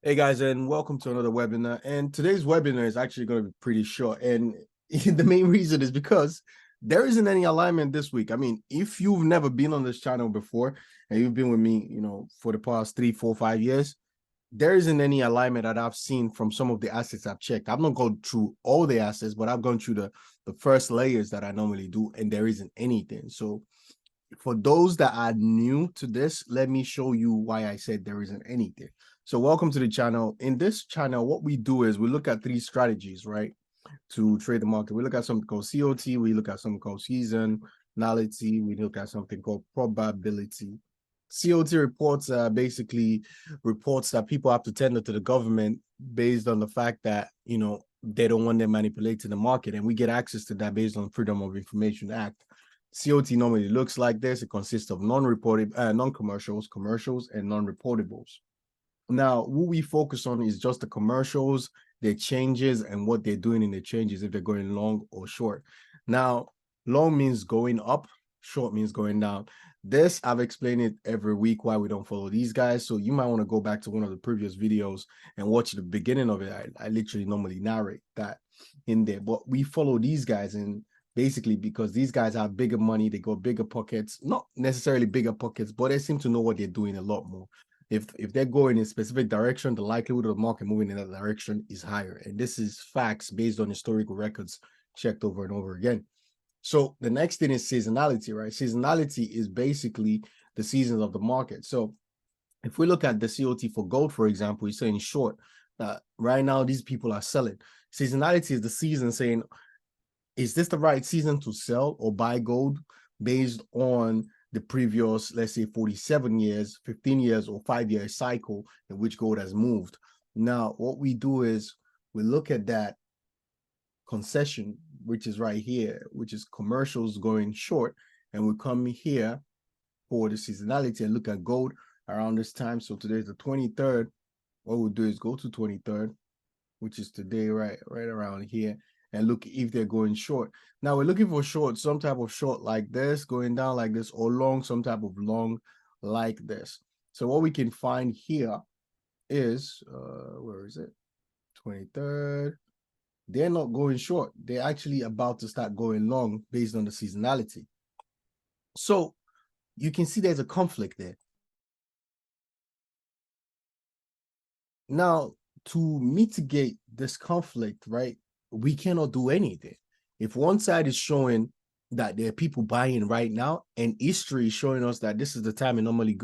Hey guys, and welcome to another webinar. And today's webinar is actually going to be pretty short. And the main reason is because there isn't any alignment this week. I mean, if you've never been on this channel before and you've been with me, for the past 3, 4, 5 years, there isn't any alignment that I've seen from some of the assets I've checked. I've not gone through all the assets, but I've gone through the first layers that I normally do, and there isn't anything. So for those that are new to this, let me show you why I said there isn't anything. So welcome to the channel. In this channel, what we do is we look at 3 strategies, right, to trade the market. We look at something called COT, we look at something called seasonality, we look at something called probability. COT reports are basically reports that people have to tender to the government based on the fact that, they don't want them manipulating the market, and we get access to that based on Freedom of Information Act. COT normally looks like this. It consists of non-reported, non-commercials, commercials, and non-reportables. Now, what we focus on is just the commercials, their changes, and what they're doing in the changes, if they're going long or short. Now, long means going up, short means going down. This, I've explained it every week why we don't follow these guys. So you might want to go back to one of the previous videos and watch the beginning of it. I literally normally narrate that in there, but we follow these guys, and basically because these guys have bigger money, they got bigger pockets, not necessarily bigger pockets, but they seem to know what they're doing a lot more. If they're going in a specific direction, the likelihood of the market moving in that direction is higher. And this is facts based on historical records checked over and over again. So the next thing is seasonality, right? Seasonality is basically the seasons of the market. So if we look at the COT for gold, for example, you're saying short. Right now, these people are selling. Seasonality is the season saying, is this the right season to sell or buy gold based on the previous, let's say 47 years, 15 years, or 5-year cycle in which gold has moved? Now, what we do is we look at that concession, which is right here, which is commercials going short, and we come here for the seasonality and look at gold around this time. So today is the 23rd. What we'll do is go to 23rd, which is today, right around here, and look if they're going short. Now we're looking for short, some type of short like this, going down like this, or long, some type of long like this. So what we can find here is, where is it? 23rd. They're not going short. They're actually about to start going long based on the seasonality. So you can see there's a conflict there. Now, to mitigate this conflict, right, we cannot do anything. If one side is showing that there are people buying right now, and history is showing us that this is the time it normally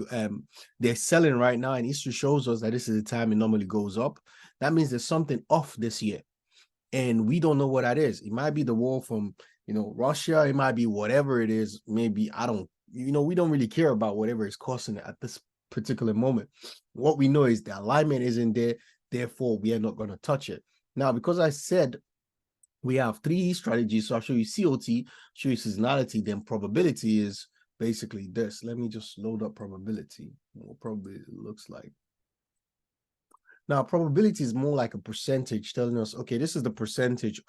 they're selling right now, and history shows us that this is the time it normally goes up, that means there's something off this year, and we don't know what that is. It might be the war from Russia, it might be whatever it is. Maybe we don't really care about whatever is causing it at this particular moment. What we know is the alignment isn't there, therefore we are not going to touch it. Now, because I said we have 3 strategies, so I'll show you COT, show you seasonality, then probability is basically this. Let me just load up probability, what probability looks like. Now, probability is more like a percentage telling us, okay, this is the percentage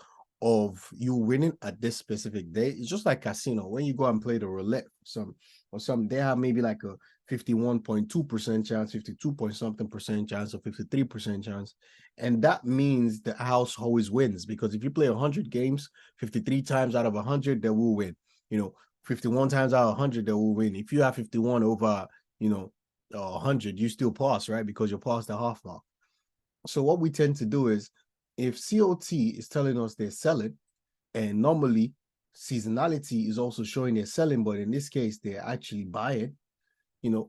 of you winning at this specific day. It's just like casino. When you go and play the roulette, they have maybe like a 51.2% chance, 52 point something percent chance, or 53% chance. And that means the house always wins, because if you play 100 games, 53 times out of 100, they will win. 51 times out of 100, they will win. If you have 51 over, 100, you still pass, right? Because you're past the half mark. So what we tend to do is, if COT is telling us they're selling, and normally seasonality is also showing they're selling, but in this case, they're actually buying,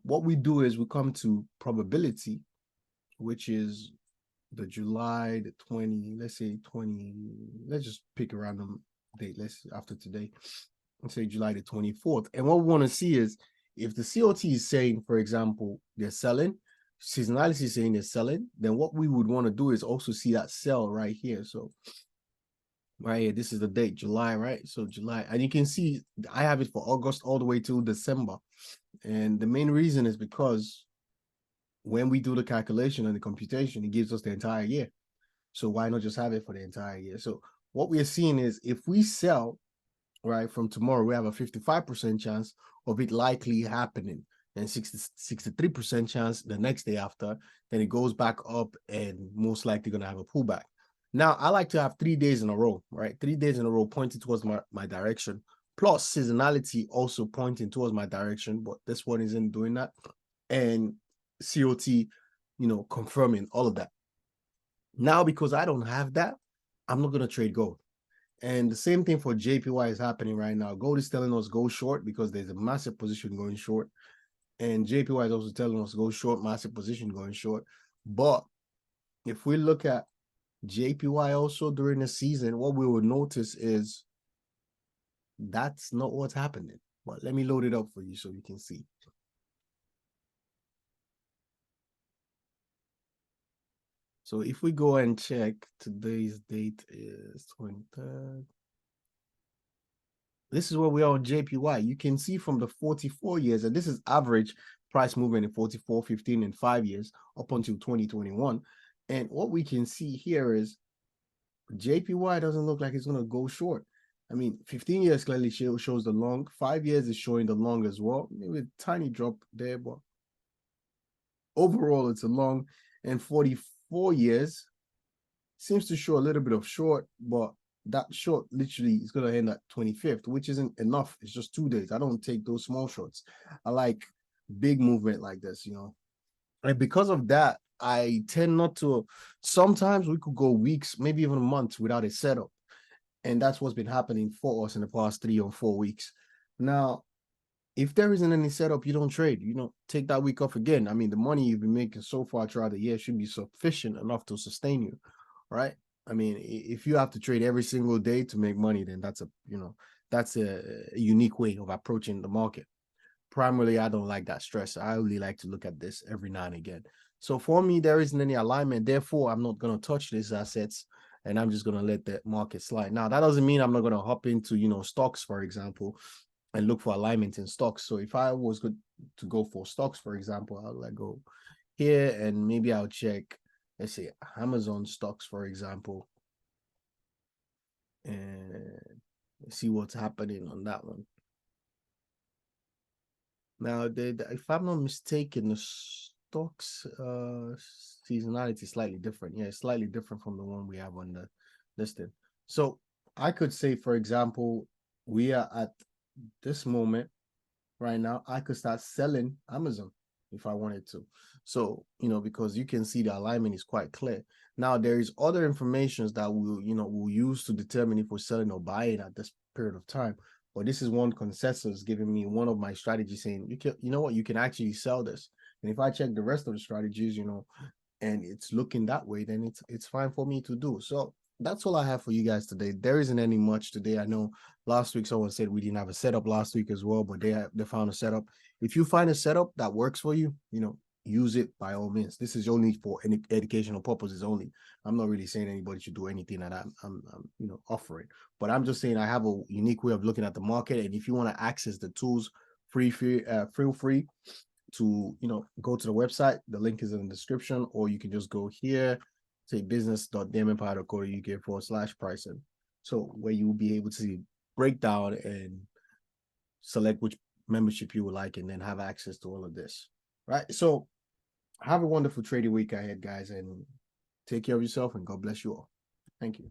what we do is we come to probability, which is the July, the 20, let's say 20, let's just pick a random date. After today, let's say July the 24th. And what we want to see is, if the COT is saying, for example, they're selling, seasonality is saying they're selling, then what we would want to do is also see that sell right here. So right here, this is the date, July, right? So July, and you can see I have it for August all the way to December. And the main reason is because when we do the calculation and the computation, it gives us the entire year. So why not just have it for the entire year? So what we're seeing is, if we sell right from tomorrow, we have a 55% chance of it likely happening. and 63% chance the next day after. Then it goes back up and most likely going to have a pullback. Now, I like to have 3 days in a row, right? 3 days in a row pointing towards my direction, plus seasonality also pointing towards my direction, but this one isn't doing that. And COT, confirming all of that. Now, because I don't have that, I'm not going to trade gold. And the same thing for JPY is happening right now. Gold is telling us go short because there's a massive position going short. And JPY is also telling us go short, massive position going short. But if we look at JPY also during the season, what we will notice is that's not what's happening. But let me load it up for you so you can see. So if we go and check, today's date is 23rd. This is where we are on JPY. You can see from the 44 years, and this is average price movement in 44, 15, and 5 years up until 2021. And what we can see here is JPY doesn't look like it's going to go short. I mean, 15 years clearly shows the long. 5 years is showing the long as well. Maybe a tiny drop there, but overall, it's a long. And 44 years seems to show a little bit of short, but that short literally is going to end at 25th, which isn't enough. It's just 2 days. I don't take those small shorts. I like big movement like this, And because of that, I tend not to. Sometimes we could go weeks, maybe even months without a setup. And that's what's been happening for us in the past 3 or 4 weeks. Now, if there isn't any setup, you don't trade. Take that week off again. I mean, the money you've been making so far throughout the year should be sufficient enough to sustain you, right? I mean, if you have to trade every single day to make money, then that's a unique way of approaching the market. Primarily, I don't like that stress. I really like to look at this every now and again. So for me, there isn't any alignment. Therefore, I'm not going to touch these assets and I'm just going to let the market slide. Now, that doesn't mean I'm not going to hop into, stocks, for example, and look for alignment in stocks. So if I was good to go for stocks, for example, I'll go here and maybe I'll check, let's say Amazon stocks, for example, and see what's happening on that one. Now, if I'm not mistaken, the stocks seasonality is slightly different. Yeah, it's slightly different from the one we have on the listing. So I could say, for example, we are at this moment right now. I could start selling Amazon if I wanted to. So, because you can see the alignment is quite clear. Now, there is other information that we'll use to determine if we're selling or buying at this period of time. But this is one consensus giving me one of my strategies saying, you can actually sell this. And if I check the rest of the strategies, and it's looking that way, then it's fine for me to do. So that's all I have for you guys today. There isn't any much today. I know last week someone said we didn't have a setup last week as well, but they found a setup. If you find a setup that works for you, use it by all means. This is only for any educational purposes only. I'm not really saying anybody should do anything that I'm offering, but I'm just saying I have a unique way of looking at the market. And if you want to access the tools feel free to go to the website. The link is in the description, or you can just go here, say business.damonpower.co.uk/pricing. So where you will be able to see breakdown and select which membership you would like, and then have access to all of this. Right. So have a wonderful trading week ahead, guys, and take care of yourself, and God bless you all. Thank you.